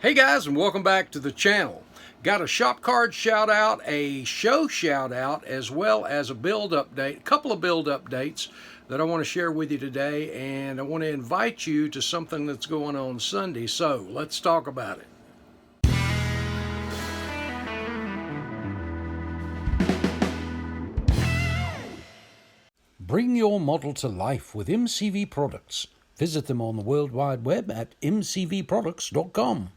Hey guys, and welcome back to the channel. Got a shop card shout out, a show shout out, as well as a build update, a couple of build updates that I want to share with you today, and I want to invite you to something that's going on Sunday. So let's talk about it. Bring your model to life with MCV products. Visit them on the World Wide Web at mcvproducts.com.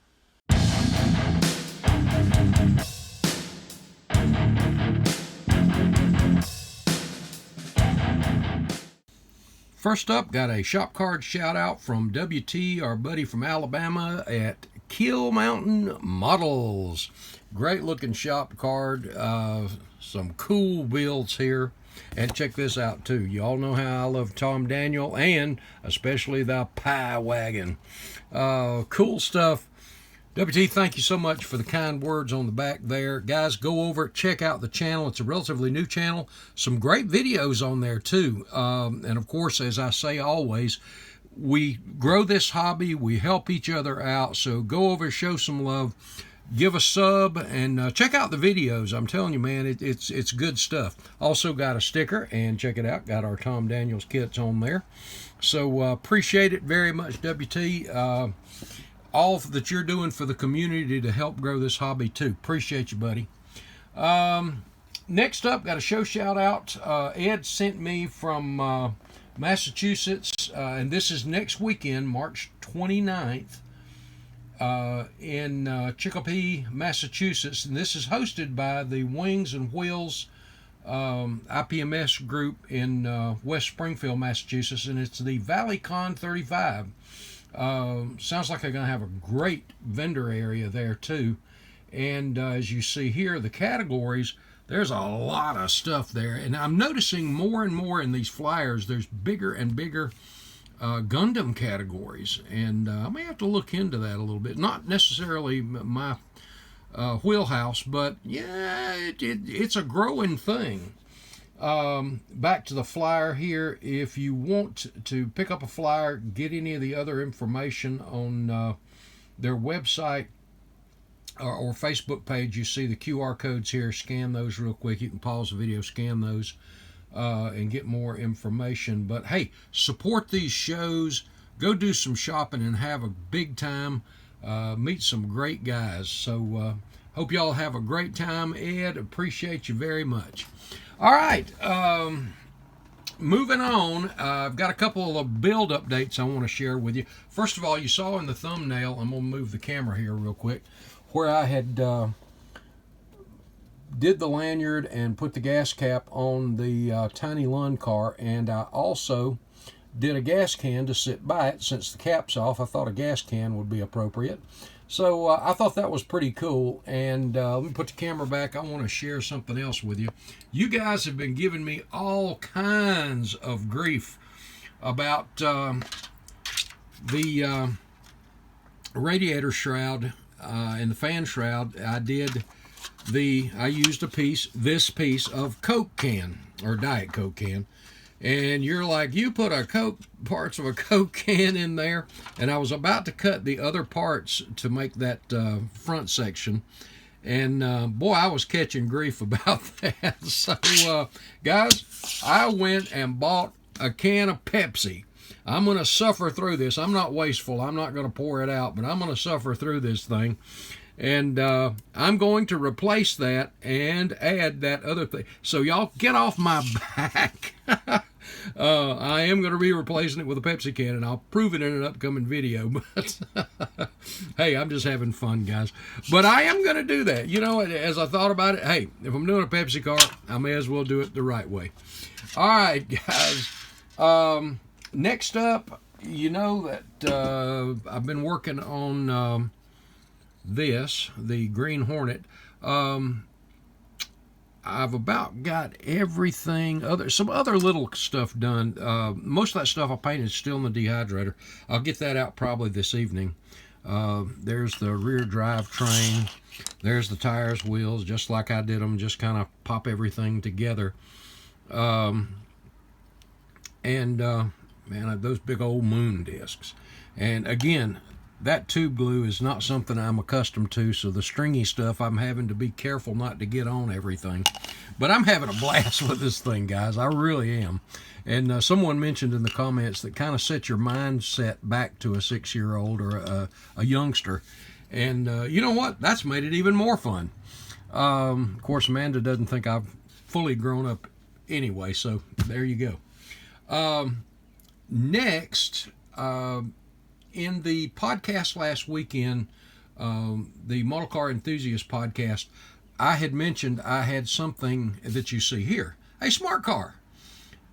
First up, got a shop card shout out from WT, our buddy from Alabama at Kill Mountain Models. Great looking shop card, some cool builds here. And check this out too. You all know how I love Tom Daniel and especially the Pie Wagon. Cool stuff. WT, thank you so much for the kind words on the back there. Guys, go over it, check out the channel. It's a relatively new channel. Some great videos on there too. And of course, as I say always, we grow this hobby, we help each other out. So go over, show some love, give a sub, and check out the videos. I'm telling you, man, it's good stuff. Also got a sticker, and check it out. Got our Tom Daniels kits on there. So appreciate it very much, WT. All that you're doing for the community to help grow this hobby too. Appreciate you, buddy. Next up, got a show shout out. Ed sent me from Massachusetts, and this is next weekend, March 29th, in Chicopee, Massachusetts. And this is hosted by the Wings and Wheels IPMS group in West Springfield, Massachusetts, and it's the ValleyCon 35. Sounds like they're going to have a great vendor area there too. And as you see here, the categories, there's a lot of stuff there. And I'm noticing more and more in these flyers, there's bigger and bigger Gundam categories. And I may have to look into that a little bit. Not necessarily my wheelhouse, but yeah, it's a growing thing. Back to the flyer here. If you want to pick up a flyer, get any of the other information on their website or Facebook page, you see the QR codes here. Scan those real quick. You can pause the video, scan those, and get more information. But hey, support these shows. Go do some shopping and have a big time. Meet some great guys. So hope y'all have a great time. Ed, appreciate you very much. All right, moving on, I've got a couple of build updates I want to share with you. First of all, you saw in the thumbnail, I'm going to move the camera here real quick, where I had did the lanyard and put the gas cap on the Tiny Lund car, and I also did a gas can to sit by it. Since the cap's off, I thought a gas can would be appropriate. So I thought that was pretty cool. And let me put the camera back. I want to share something else with you. You guys have been giving me all kinds of grief about the radiator shroud and the fan shroud. I used this piece of Coke can, or Diet Coke can. And you're like, you put parts of a Coke can in there, and I was about to cut the other parts to make that front section, and boy, I was catching grief about that. So guys, I went and bought a can of Pepsi. I'm going to suffer through this. I'm not wasteful. I'm not going to pour it out, but I'm going to suffer through this thing. And I'm going to replace that and add that other thing. So y'all get off my back. I am going to be replacing it with a Pepsi can, and I'll prove it in an upcoming video. But hey, I'm just having fun, guys. But I am going to do that. You know, as I thought about it, hey, if I'm doing a Pepsi car, I may as well do it the right way. All right, guys. Next up, you know that I've been working on the Green Hornet. I've about got everything, some other little stuff done. Most of that stuff I painted is still in the dehydrator. I'll get that out probably this evening. There's the rear drive train. There's the tires, wheels, just like I did them. Just kind of pop everything together. Man, those big old moon discs. And again, that tube glue is not something I'm accustomed to, so the stringy stuff, I'm having to be careful not to get on everything. But I'm having a blast with this thing, guys. I really am. And someone mentioned in the comments that kind of set your mindset back to a 6-year-old or a youngster. And you know what? That's made it even more fun. Of course, Amanda doesn't think I've fully grown up anyway, so there you go. Next, in the podcast last weekend, the Model Car Enthusiast podcast, I had mentioned I had something that you see here, a smart car.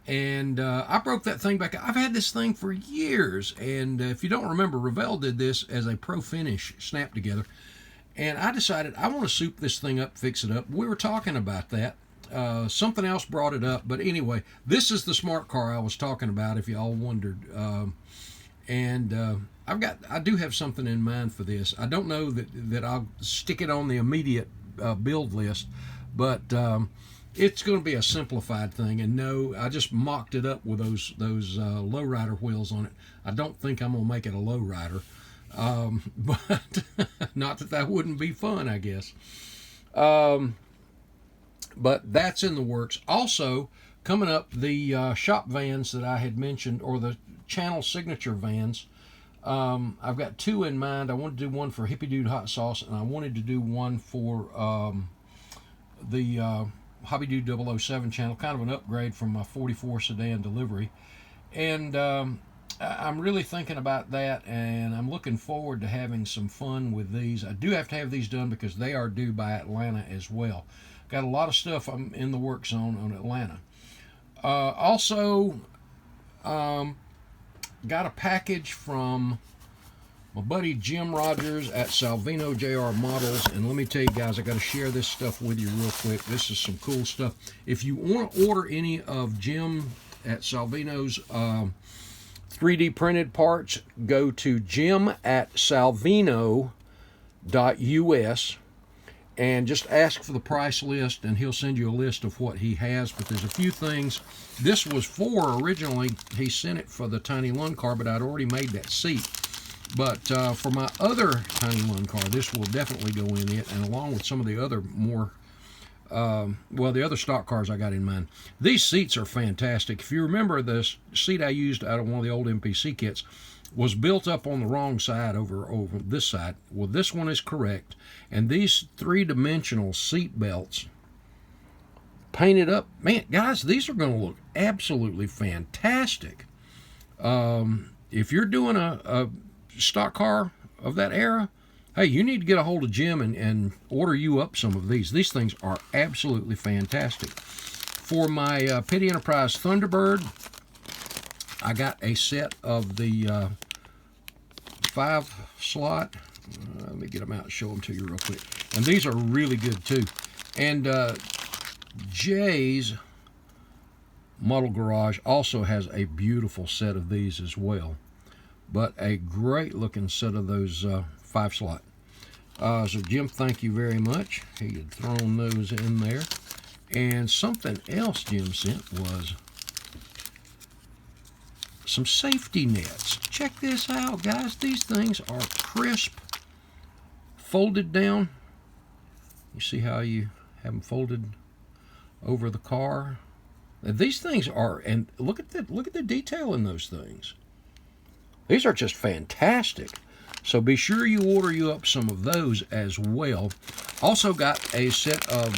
And I broke that thing back. I've had this thing for years. And if you don't remember, Revell did this as a pro finish snap together. And I decided I want to soup this thing up, fix it up. We were talking about that. Something else brought it up. But anyway, this is the smart car I was talking about, if y'all wondered. I do have something in mind for this. I don't know that I'll stick it on the immediate build list, but it's going to be a simplified thing. And no, I just mocked it up with those lowrider wheels on it. I don't think I'm going to make it a lowrider, but not that wouldn't be fun, I guess. But that's in the works. Also, coming up, the shop vans that I had mentioned, or the channel signature vans, I've got two in mind. I wanted to do one for Hippie Dude Hot Sauce, and I wanted to do one for the Hobby Dude 007 channel, kind of an upgrade from my 44 sedan delivery. And I'm really thinking about that, and I'm looking forward to having some fun with these. I do have to have these done because they are due by Atlanta as well. Got a lot of stuff I'm in the works on Atlanta. Also, got a package from my buddy Jim Rogers at Salvino JR Models, and let me tell you guys, I got to share this stuff with you real quick. This is some cool stuff. If you want to order any of Jim at Salvino's 3D printed parts, go to jim@salvino.us and just ask for the price list, and he'll send you a list of what he has. But there's a few things. This was originally, he sent it for the Tiny Lund car, but I'd already made that seat. But for my other Tiny Lund car, this will definitely go in it, and along with some of the other more, the other stock cars I got in mind. These seats are fantastic. If you remember, the seat I used out of one of the old MPC kits was built up on the wrong side over this side. Well, this one is correct. And these three-dimensional seat belts painted up, man, guys, these are going to look absolutely fantastic. If you're doing a stock car of that era, hey, you need to get a hold of Jim and order you up some of these. These things are absolutely fantastic. For my Petty Enterprise Thunderbird, I got a set of the 5-slot. Let me get them out and show them to you real quick. And these are really good too. And Jay's Model Garage also has a beautiful set of these as well. But a great looking set of those 5-slot. So Jim, thank you very much. He had thrown those in there. And something else Jim sent was some safety nets. Check this out, guys. These things are crisp, folded down. You see how you have them folded over the car? And these things are, and look at the detail in those things. These are just fantastic. So be sure you order you up some of those as well. Also got a set of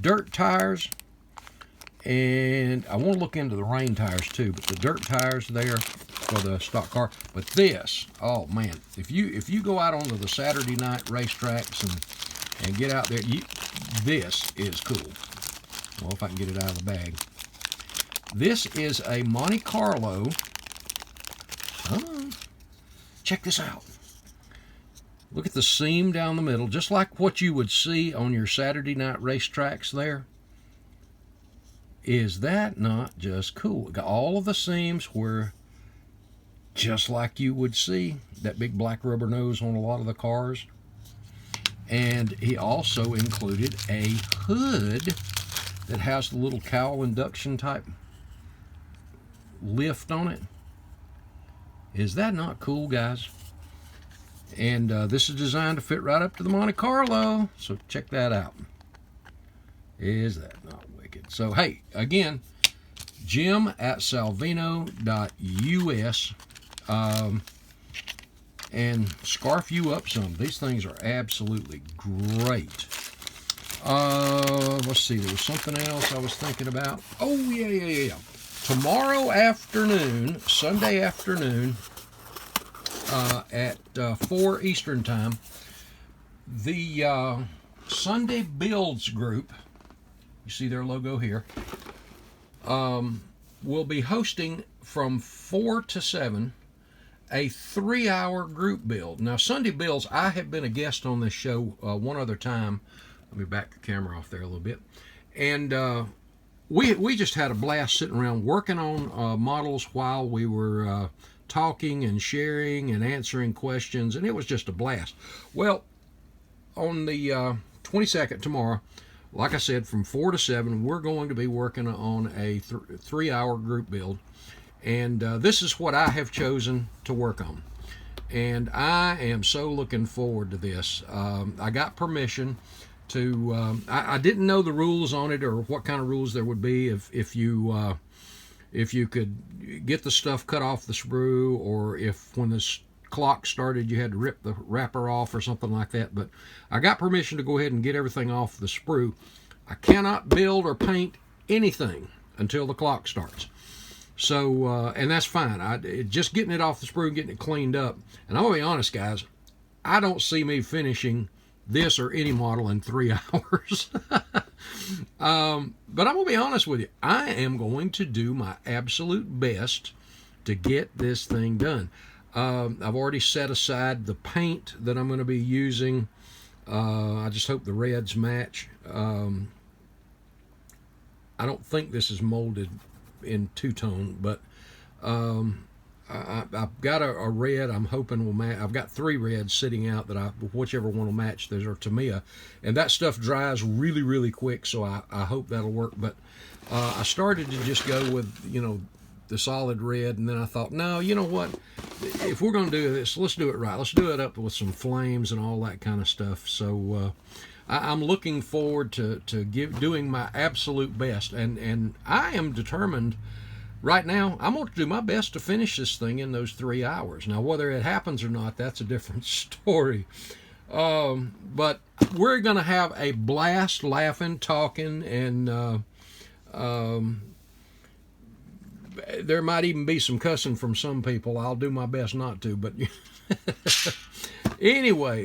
dirt tires. And I want to look into the rain tires too, but the dirt tires there for the stock car. But this, oh man, if you go out onto the Saturday night racetracks and get out there, this is cool. Well, if I can get it out of the bag. This is a Monte Carlo. Oh, check this out. Look at the seam down the middle, just like what you would see on your Saturday night racetracks there. Is that not just cool? Got all of the seams where, just like you would see, that big black rubber nose on a lot of the cars. And he also included a hood that has the little cowl induction type lift on it. Is that not cool, guys? And this is designed to fit right up to the Monte Carlo. So check that out. Is that not wicked? So, hey, again, jim@salvino.us. And scarf you up some. These things are absolutely great. Let's see, there was something else I was thinking about. Oh, yeah. Tomorrow afternoon, Sunday afternoon, at 4 Eastern Time, the Sunday Builds group, you see their logo here, will be hosting from 4 to 7 a 3-hour group build. Now, Sunday Builds, I have been a guest on this show one other time. Let me back the camera off there a little bit. And we just had a blast sitting around working on models while we were talking and sharing and answering questions, and it was just a blast. Well, on the 22nd, tomorrow, like I said, from 4 to 7, we're going to be working on a 3-hour group build. And this is what I have chosen to work on. And I am so looking forward to this. I got permission to, I didn't know the rules on it or what kind of rules there would be if you could get the stuff cut off the sprue, or if when this clock started you had to rip the wrapper off or something like that. But I got permission to go ahead and get everything off the sprue. I cannot build or paint anything until the clock starts. So, and that's fine. Just getting it off the sprue and getting it cleaned up. And I'm going to be honest, guys, I don't see me finishing this or any model in 3 hours. But I'm going to be honest with you. I am going to do my absolute best to get this thing done. I've already set aside the paint that I'm going to be using. I just hope the reds match. I don't think this is molded in two-tone, but I've got a red I'm hoping will match. I've got 3 reds sitting out that whichever one will match. Those are Tamiya, and that stuff dries really, really quick, so I hope that'll work. But I started to just go with, the solid red, and then I thought, no, you know what? If we're going to do this, let's do it right. Let's do it up with some flames and all that kind of stuff. So I'm looking forward to doing my absolute best, and I am determined. Right now, I'm going to do my best to finish this thing in those 3 hours. Now, whether it happens or not, that's a different story. But we're going to have a blast laughing, talking, and there might even be some cussing from some people. I'll do my best not to. But anyway,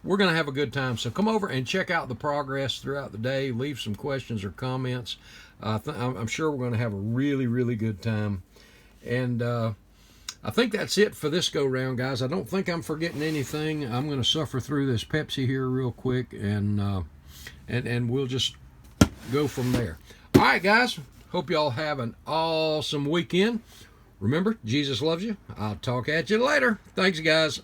we're going to have a good time. So come over and check out the progress throughout the day. Leave some questions or comments. I'm sure we're going to have a really, really good time. And I think that's it for this go-round, guys. I don't think I'm forgetting anything. I'm going to suffer through this Pepsi here real quick, and we'll just go from there. All right, guys. Hope y'all have an awesome weekend. Remember, Jesus loves you. I'll talk at you later. Thanks, guys.